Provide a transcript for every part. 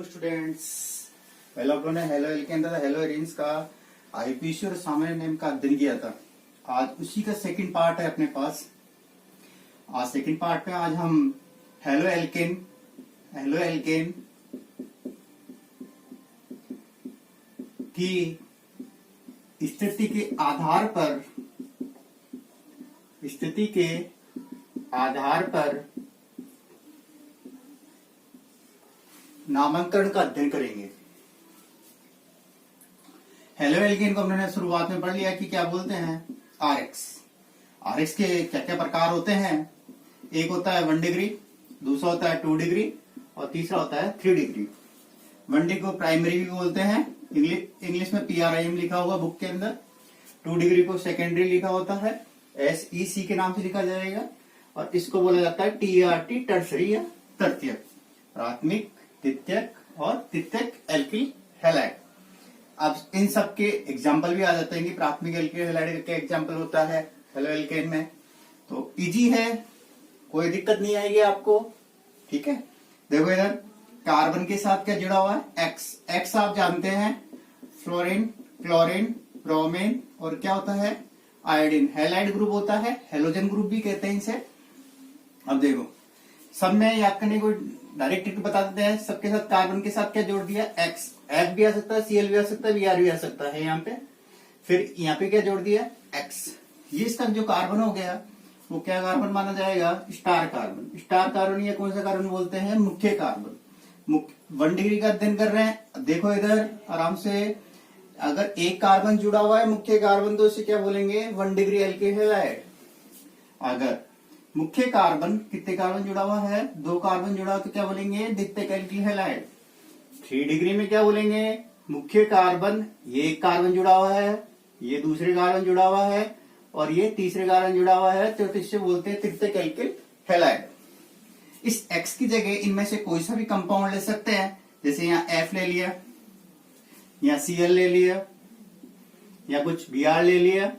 Hello students, पहले आप लोगों ने हेलो एल्केन तथा हेलो एरिन्स का आईपीसी और सामान्य नेम का अध्ययन किया था। आज उसी का सेकंड पार्ट है अपने पास। आज सेकंड पार्ट में आज हम हेलो एल्केन की स्थिति के आधार पर नामांकन का अध्ययन करेंगे। हेलो एल्केन को हमने शुरुआत में पढ़ लिया कि क्या बोलते हैं आरएक्स के क्या क्या प्रकार होते हैं। एक होता है 1 डिग्री, दूसरा होता है 2 डिग्री और तीसरा होता है 3 डिग्री। 1 डिग्री को प्राइमरी भी बोलते हैं, इंग्लिश में PRIM लिखा होगा बुक के अंदर। 2 डिग्री को सेकेंडरी लिखा होता है, SEC के नाम से लिखा जाएगा। और इसको बोला जाता है TRT, टर्सरी या तृतीयक, प्राथमिक, द्वितीयक और तृतीयक एल्किल हैलाइड। अब इन सब के एग्जाम्पल भी आ जाते हैं कि प्राथमिक एल्किल हैलाइड का एग्जाम्पल होता है हेलो एल्केन में। तो इजी है, कोई दिक्कत नहीं आएगी आपको। ठीक है, देखो इधर कार्बन के साथ क्या जुड़ा हुआ है, एक्स आप जानते हैं, फ्लोरीन, क्लोरीन, ब्रोमीन और क्या होता है आयोडीन। हैलाइड ग्रुप होता है, हेलोजन ग्रुप भी कहते हैं इसे। अब देखो सब में याद करने को डायरेक्ट बता देते हैं। सबके साथ कार्बन के साथ क्या जोड़ दिया, एक्स, एफ भी आ सकता है, Cl भी आ सकता है, Br भी आ सकता है यहाँ पे। फिर यहाँ पे क्या जोड़ दिया, एक्स। ये इसका जो कार्बन हो गया वो क्या कार्बन माना जाएगा, स्टार कार्बन। स्टार कार्बन या कौन सा कार्बन बोलते हैं, मुख्य कार्बन। 1 डिग्री का अध्ययन कर रहे हैं, देखो इधर आराम से। अगर एक कार्बन जुड़ा हुआ है मुख्य कार्बन तो उसे क्या बोलेंगे, 1 डिग्री एल्किल हैलाइड। अगर मुख्य कार्बन कितने कार्बन जुड़ा हुआ है, 2 कार्बन जुड़ा हुआ तो क्या बोलेंगे, द्वितीयक एल्किल हैलाइड। 3 डिग्री में क्या बोलेंगे, मुख्य कार्बन, ये एक कार्बन जुड़ा हुआ है, ये दूसरे कार्बन जुड़ा हुआ है और ये तीसरे कार्बन जुड़ा हुआ है, तो इससे बोलते हैं तृतीयक एल्किल हैलाइड। इस X की जगह इनमें से कोई सा भी कंपाउंड ले सकते हैं, जैसे यहाँ F ले लिया या Cl ले लिया या कुछ Br ले लिया।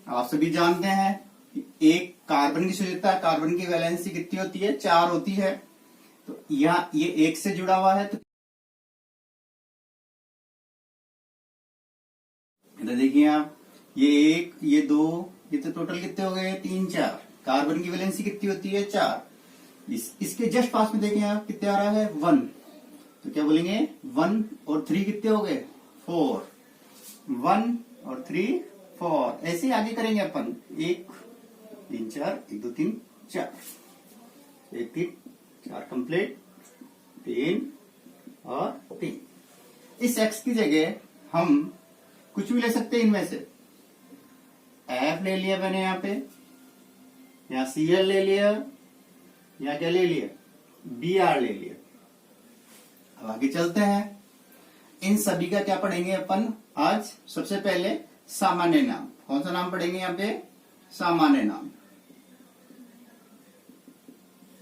आप सभी जानते हैं एक कार्बन की सुयोग्यता, कार्बन की वैलेंसी कितनी होती है, 4 होती है। तो यहाँ ये 1 से जुड़ा हुआ है, तो देखिए आप, ये 1, ये 2, ये तो टोटल कितने हो गए, 3, 4। कार्बन की वैलेंसी कितनी होती है, 4। इसके जस्ट पास में देखें आप कितने आ रहा है, 1। तो क्या बोलेंगे, 1 और 3 कितने हो गए, 4। 1 और 3 4, ऐसे आगे करेंगे अपन। 1 3 4, 1 2 3 4, 1 3 4 कंप्लीट, 3 और 3। इस एक्स की जगह हम कुछ भी ले सकते हैं इनमें से। एफ ले लिया मैंने यहाँ पे, यहाँ Cl ले लिया, यहाँ क्या ले लिया, Br ले लिया। अब आगे चलते हैं, इन सभी का क्या पढ़ेंगे अपन आज। सबसे पहले सामान्य नाम, कौन सा नाम पढ़ेंगे यहाँ पे, सामान्य नाम।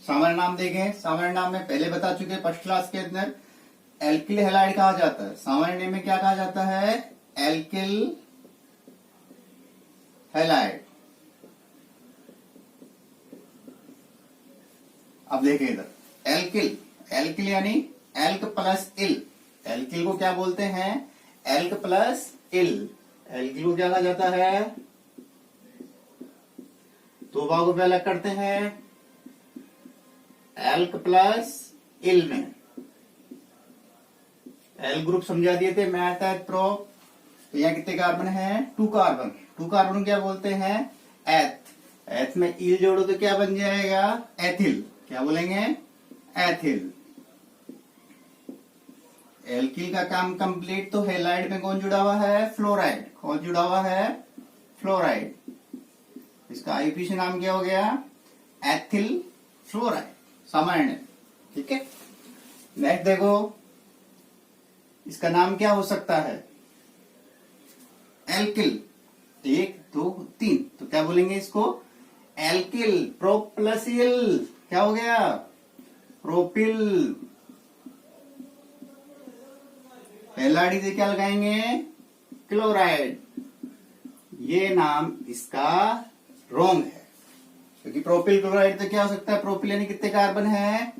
सामान्य नाम देखें, सामान्य नाम में पहले बता चुके फर्स्ट क्लास के अंदर एल्किल हैलाइड कहा जाता है। सामान्य नेम में क्या कहा जाता है, एल्किल हैलाइड। अब देखें इधर, एल्किल यानी एल्क प्लस इल। एल्किल को क्या बोलते हैं, एल्क प्लस इल। एल्किल को क्या कहा जाता है, 2 भागों में अलग करते हैं, एल्क प्लस इल में। एल ग्रुप समझा दिए थे मैथ एथ प्रो। तो यहाँ कितने कार्बन है, 2 कार्बन। 2 कार्बन क्या बोलते हैं, एथ। एथ में इल जोड़ो तो क्या बन जाएगा, एथिल। क्या बोलेंगे, एथिल। एल्किल का काम कंप्लीट। तो हैलाइड में कौन जुड़ा हुआ है, फ्लोराइड। कौन जुड़ा हुआ है, फ्लोराइड। इसका आईपीसी नाम क्या हो गया, एथिल फ्लोराइड, सामान्य। ठीक है, नेक्स्ट देखो, इसका नाम क्या हो सकता है, एल्किल। 1 2 3, तो क्या बोलेंगे इसको, एल्किल प्रोप्लसिल। क्या हो गया, प्रोपिल। हैलाइड से क्या लगाएंगे, क्लोराइड। ये नाम इसका रॉन्ग है, क्योंकि प्रोपिल क्लोराइड तो क्या हो सकता है, प्रोपिल यानी कितने कार्बन है,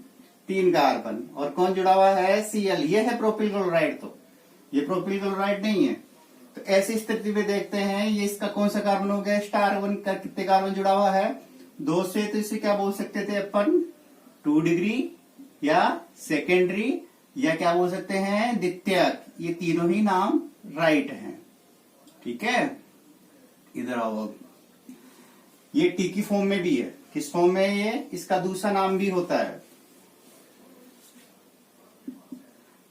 3 कार्बन, और कौन जुड़ा हुआ है, Cl। ये है प्रोपिल क्लोराइड, तो ये प्रोपिल क्लोराइड नहीं है। तो ऐसी स्थिति में देखते हैं ये इसका कौन सा कार्बन हो गया, स्टार वन का। कितने कार्बन जुड़ा हुआ है, 2 से। तो इसे क्या बोल सकते थे अपन, 2 डिग्री या सेकेंडरी, या क्या बोल सकते हैं, द्वितीयक। ये तीनों ही नाम राइट हैं। ठीक है, इधर आओ। ये टी की फॉर्म में भी है। किस फॉर्म में ये, इसका दूसरा नाम भी होता है।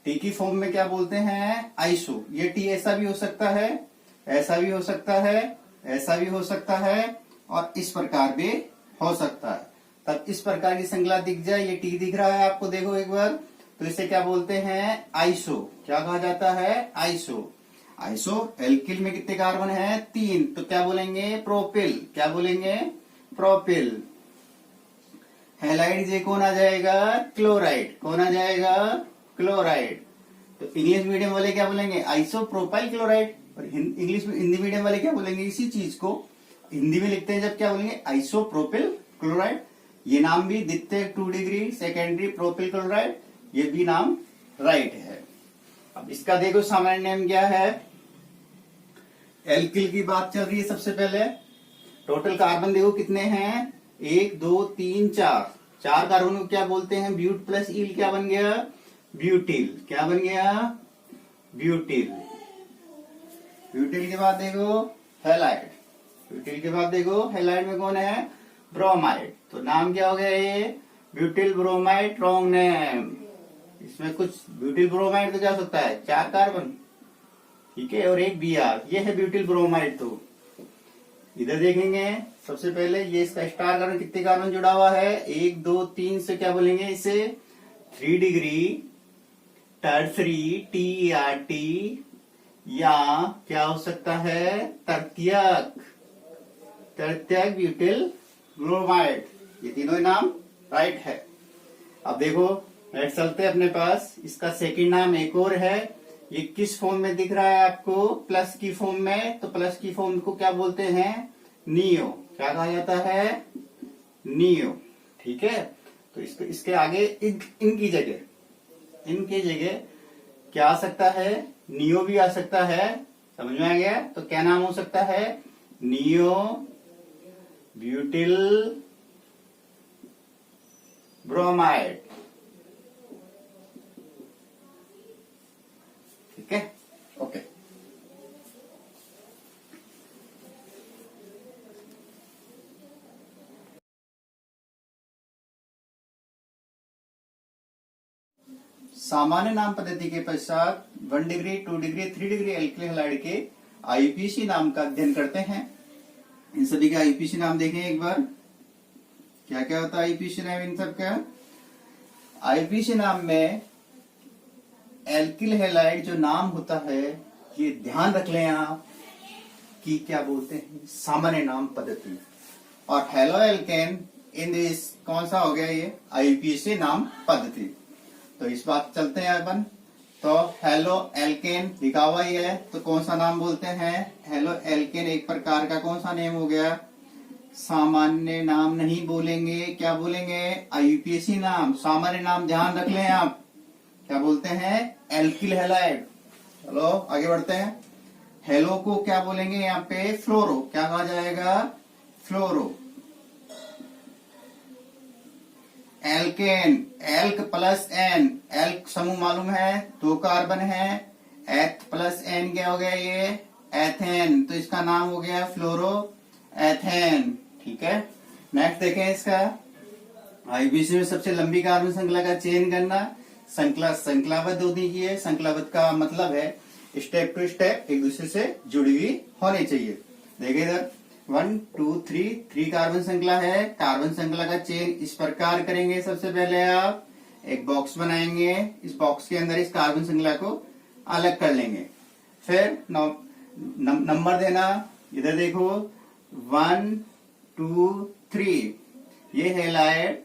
टी की फॉर्म में क्या बोलते हैं, आइसो। ये टी ऐसा भी हो सकता है, ऐसा भी हो सकता है, ऐसा भी हो सकता है, और इस प्रकार भी हो सकता है। तब इस प्रकार की श्रृंखला दिख जाए, ये टी दिख रहा है आपको, देखो एक बार, तो इसे क्या बोलते हैं, आइसो। क्या कहा जाता है, आइसो। आइसो एल्किल में कितने कार्बन है, 3, तो क्या बोलेंगे, प्रोपिल। क्या बोलेंगे, प्रोपिल। हैलाइड जे कौन आ जाएगा, क्लोराइड। कौन आ जाएगा, क्लोराइड। तो इंग्लिश मीडियम वाले क्या बोलेंगे, आइसो प्रोपाइल क्लोराइड। और इंग्लिश में, हिंदी मीडियम वाले क्या बोलेंगे, इसी चीज को हिंदी में लिखते हैं जब, क्या बोलेंगे, आइसो प्रोपिल क्लोराइड। ये नाम भी द्वितीय 2 डिग्री, सेकेंडरी प्रोपिल क्लोराइड, ये भी नाम राइट है। अब इसका देखो सामान्य नेम क्या है, एल्किल की बात चल रही है। सबसे पहले टोटल कार्बन देखो कितने हैं, 1 2 3 4। 4 कार्बन को क्या बोलते हैं, ब्यूट प्लस ईल क्या बन गया, ब्यूटिल। क्या बन गया, ब्यूटिल। ब्यूटिल के बाद देखो हैलाइड। ब्यूटिल के बाद देखो हैलाइड में कौन है, ब्रोमाइड। तो नाम क्या हो गया ये, ब्यूटिल ब्रोमाइड। Wrong name. इसमें कुछ ब्यूटिल ब्रोमाइड तो क्या हो सकता है, 4 कार्बन, ठीक है, और 1 Br। ये है ब्यूटिल ब्रोमाइड। तो इधर देखेंगे सबसे पहले ये इसका स्टार कार्बन, कितने कार्बन जुड़ा हुआ है, 1 2 3 से क्या बोलेंगे इसे, 3 डिग्री टर्सरी TERT, या क्या हो सकता है, तृतीयक ब्यूटिल ब्रोमाइड। ये तीनों नाम राइट है। अब देखो नेक्स्ट चलते हैं अपने पास। इसका सेकंड नाम एक और है। ये किस फॉर्म में दिख रहा है आपको, प्लस की फॉर्म में। तो प्लस की फॉर्म को क्या बोलते हैं, नियो। क्या कहा जाता है, नियो। ठीक है, तो इसके आगे इनकी जगह क्या आ सकता है, नियो भी आ सकता है। समझ में आ गया, तो क्या नाम हो सकता है, नियो ब्यूटिल ब्रोमाइड। ठीक है, ओके। सामान्य नाम पद्धति के पश्चात 1 degree 2 degree 3 degree alkyl halide के आईपीसी नाम का अध्ययन करते हैं। इन सभी के आईपीसी नाम देखें एक बार, क्या क्या होता है आईपीसी नाम इन सब का। आईपीसी नाम में एल्किल हैलाइड जो नाम होता है, ये ध्यान रख लें आप कि क्या बोलते हैं, सामान्य नाम पद्धति। और हेलो एल्केन इन दिस कौन सा हो गया, ये आईपीसी नाम पद्धति। तो इस बात चलते हैं अपन। तो हेलो एल्केन लिखा हुआ ही है, तो कौन सा नाम बोलते हैं, हेलो एल्केन एक प्रकार का कौन सा नेम हो गया, सामान्य नाम नहीं बोलेंगे, क्या बोलेंगे, आईपीसी नाम। सामान्य नाम ध्यान रख लें आप, क्या बोलते हैं, एल्किल हैलाइड। चलो आगे बढ़ते हैं। हेलो को क्या बोलेंगे यहाँ पे, फ्लोरो। क्या कहा जाएगा, fluoro. Alkane, alk plus ane, alk समूह मालूम है, 2 कार्बन है, एथ प्लस एन क्या हो गया ये, एथेन। तो इसका नाम हो गया फ्लोरो एथेन। ठीक है, नेक्स्ट देखें इसका आईपीसी में सबसे लंबी कार्बन श्रृंखला का चयन करना। श्रृंखलाबद्ध होनी चाहिए। श्रृंखलाबद्ध का मतलब है स्टेप टू स्टेप एक दूसरे से जुड़ी हुई होनी चाहिए। देखिए इधर 1 2 3 कार्बन श्रृंखला है। कार्बन श्रृंखला का चेन इस प्रकार करेंगे। सबसे पहले आप एक बॉक्स बनाएंगे, इस बॉक्स के अंदर इस कार्बन श्रृंखला को अलग कर लेंगे। फिर नंबर देना, इधर देखो 1 2 3। ये हैलाइड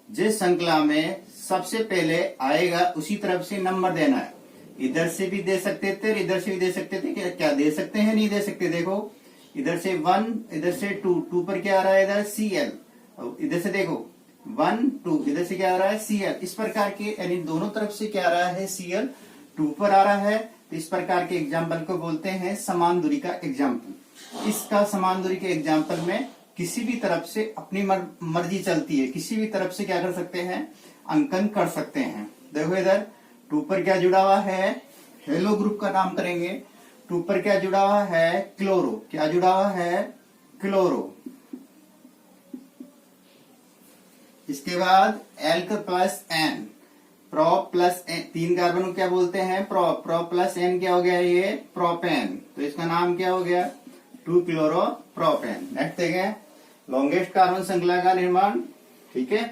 जिस श्रृंखला में सबसे पहले आएगा उसी तरफ से नंबर देना है। इधर से भी दे सकते थे, इधर से भी दे सकते थे। क्या दे सकते हैं, नहीं दे सकते। देखो इधर से 1, इधर से 2 पर क्या आ रहा है, इधर Cl। इधर से देखो 1 2, इधर से क्या आ रहा है Cl, इस प्रकार के यानी दोनों तरफ से क्या आ रहा है Cl 2 पर आ रहा है। तो इस प्रकार के एग्जाम्पल को बोलते हैं समान दूरी का एग्जाम्पल। इसका समान दूरी के एग्जाम्पल में किसी भी तरफ से अपनी मर्जी चलती है, किसी भी तरफ से क्या कर सकते हैं अंकन कर सकते हैं। देखो इधर 2 पर क्या जुड़ा हुआ है, हेलो ग्रुप का नाम करेंगे। 2 पर क्या जुड़ा हुआ है क्लोरो, क्या जुड़ा हुआ है क्लोरो। इसके बाद alk plus ene, prop plus ene, 3 carbon को क्या बोलते हैं प्रोप, प्रोप प्लस एन क्या हो गया ये प्रोपेन। तो इसका नाम क्या हो गया 2 क्लोरो प्रोपेन। नेक्स्ट देखें लॉन्गेस्ट कार्बन श्रृंखला का निर्माण, ठीक है।